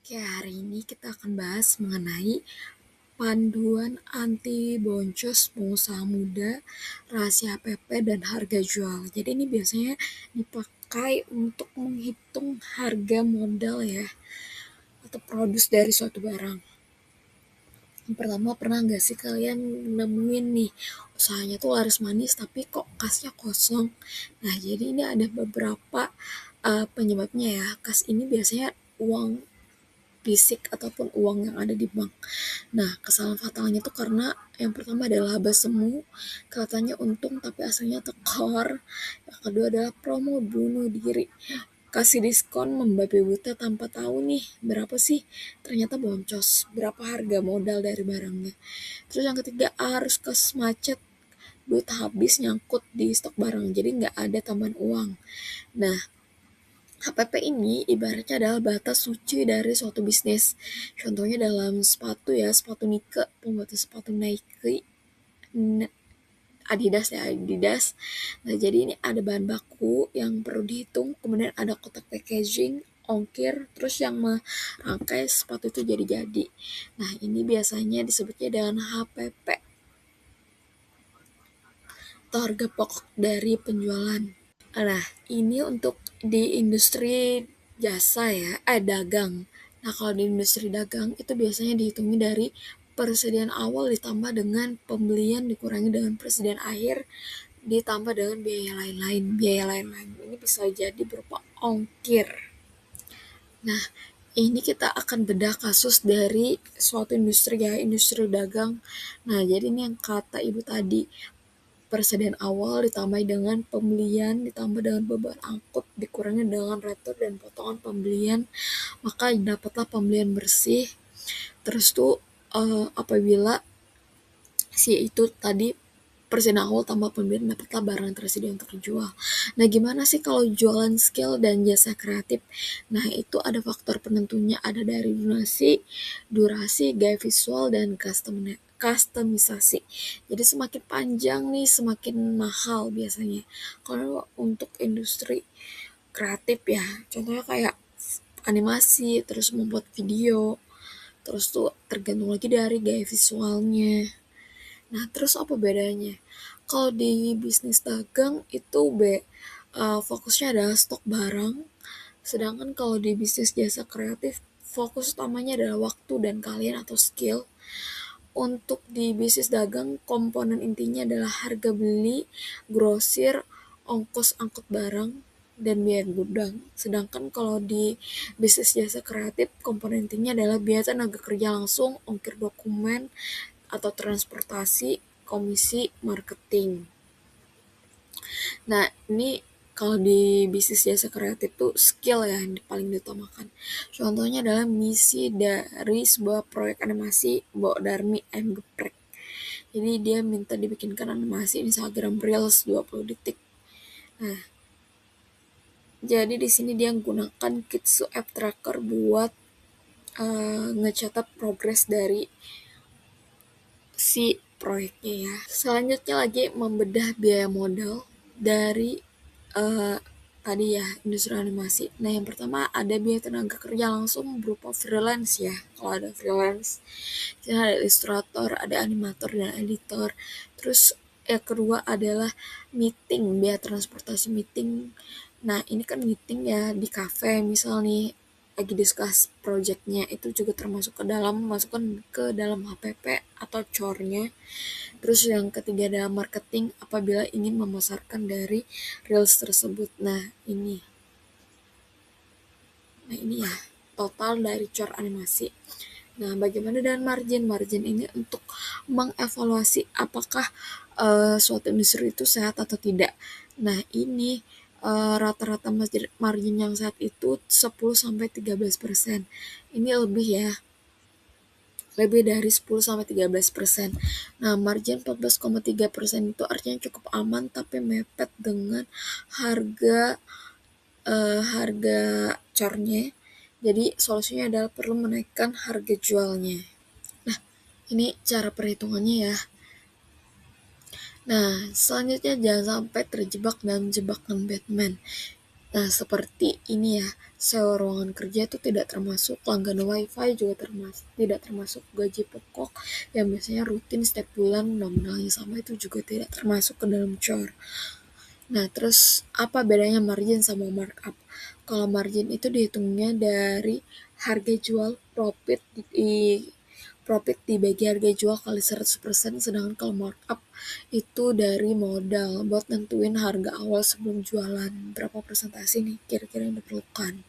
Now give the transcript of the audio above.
Oke, hari ini kita akan bahas mengenai panduan anti boncos pengusaha muda, rahasia PP, dan harga jual. Jadi ini biasanya dipakai untuk menghitung harga modal ya, atau produs dari suatu barang. Yang pertama, pernah nggak sih kalian nemuin nih usahanya tuh laris manis tapi kok kasnya kosong? Nah, jadi ini ada beberapa penyebabnya ya. Kas ini biasanya uang fisik ataupun uang yang ada di bank. Nah, kesalahan fatalnya tuh karena yang pertama adalah laba semu, kelihatannya untung tapi aslinya tekor. Yang kedua adalah promo bunuh diri. Kasih diskon membabi buta tanpa tahu nih berapa sih, ternyata boncos, berapa harga modal dari barangnya. Terus yang ketiga, arus kas macet, duit habis nyangkut di stok barang, jadi nggak ada tambahan uang. Nah, HPP ini ibaratnya adalah batas suci dari suatu bisnis. Contohnya dalam sepatu ya, sepatu Nike, pembuatan sepatu Nike, Adidas ya, Adidas. Nah, jadi ini ada bahan baku yang perlu dihitung, kemudian ada kotak packaging, ongkir, terus yang merangkai sepatu itu jadi-jadi. Nah, ini biasanya disebutnya dengan HPP atau harga pokok dari penjualan. Nah, ini untuk di industri jasa ya, dagang. Nah, kalau di industri dagang itu biasanya dihitungi dari persediaan awal ditambah dengan pembelian dikurangi dengan persediaan akhir ditambah dengan biaya lain-lain. Biaya lain-lain ini bisa jadi berupa ongkir. Nah, ini kita akan bedah kasus dari suatu industri ya, industri dagang. Nah, jadi ini yang kata ibu tadi, persediaan awal ditambah dengan pembelian ditambah dengan beban angkut dikurangi dengan retur dan potongan pembelian, maka dapatlah pembelian bersih. Terus tuh apabila si itu tadi persediaan awal tambah pembelian dapatlah barang yang tersedia untuk dijual. Nah, gimana sih kalau jualan skill dan jasa kreatif? Nah, itu ada faktor penentunya, ada dari durasi, gaya visual, dan customisasi. Jadi semakin panjang nih semakin mahal biasanya. Kalau untuk industri kreatif ya, contohnya kayak animasi, terus membuat video, terus tuh tergantung lagi dari gaya visualnya. Nah, terus apa bedanya? Kalau di bisnis dagang itu fokusnya adalah stok barang, sedangkan kalau di bisnis jasa kreatif fokus utamanya adalah waktu dan kalian atau skill. Untuk di bisnis dagang, komponen intinya adalah harga beli, grosir, ongkos angkut barang, dan biaya gudang. Sedangkan kalau di bisnis jasa kreatif, komponen intinya adalah biaya tenaga kerja langsung, ongkir dokumen, atau transportasi, komisi, marketing. Nah, ini kalau di bisnis jasa kreatif tuh skill ya yang paling diutamakan. Contohnya adalah misi dari sebuah proyek animasi Mbok Darmi M Geprek. Jadi dia minta dibikinkan animasi Instagram Reels 20 detik. Nah, jadi di sini dia menggunakan Kitsu App Tracker buat ngecatat progres dari si proyeknya ya. Selanjutnya lagi membedah biaya modal dari eh, tadi ya industri animasi. Nah, yang pertama ada biaya tenaga kerja langsung berupa freelance ya. Kalau ada freelance, jadi ada ilustrator, ada animator dan editor. Terus yang kedua adalah meeting, biaya transportasi meeting. Nah, ini kan meeting ya di cafe misal nih lagi discuss projectnya, itu juga termasuk ke dalam, masukkan ke dalam HPP atau core-nya. Terus yang ketiga adalah marketing apabila ingin memasarkan dari reels tersebut. Nah ini ya total dari core animasi. Nah, bagaimana dengan margin? Margin ini untuk mengevaluasi apakah suatu industri itu sehat atau tidak. Nah, ini rata-rata margin yang sehat itu 10-13%. Ini lebih ya, lebih dari 10-13%. Nah, margin 14,3% itu artinya cukup aman tapi mepet dengan harga harga cornya. Jadi solusinya adalah perlu menaikkan harga jualnya. Nah, ini cara perhitungannya ya. Nah, selanjutnya jangan sampai terjebak dalam jebakan Batman. Nah, seperti ini ya, sewa ruangan kerja itu tidak termasuk, langganan wifi juga tidak termasuk, gaji pokok yang biasanya rutin setiap bulan nominalnya sama itu juga tidak termasuk ke dalam COR. Nah, terus apa bedanya margin sama markup? Kalau margin itu dihitungnya dari harga jual profit dibagi harga jual kali 100%, sedangkan kalau markup itu dari modal buat nentuin harga awal sebelum jualan. Berapa persentase nih kira-kira yang diperlukan?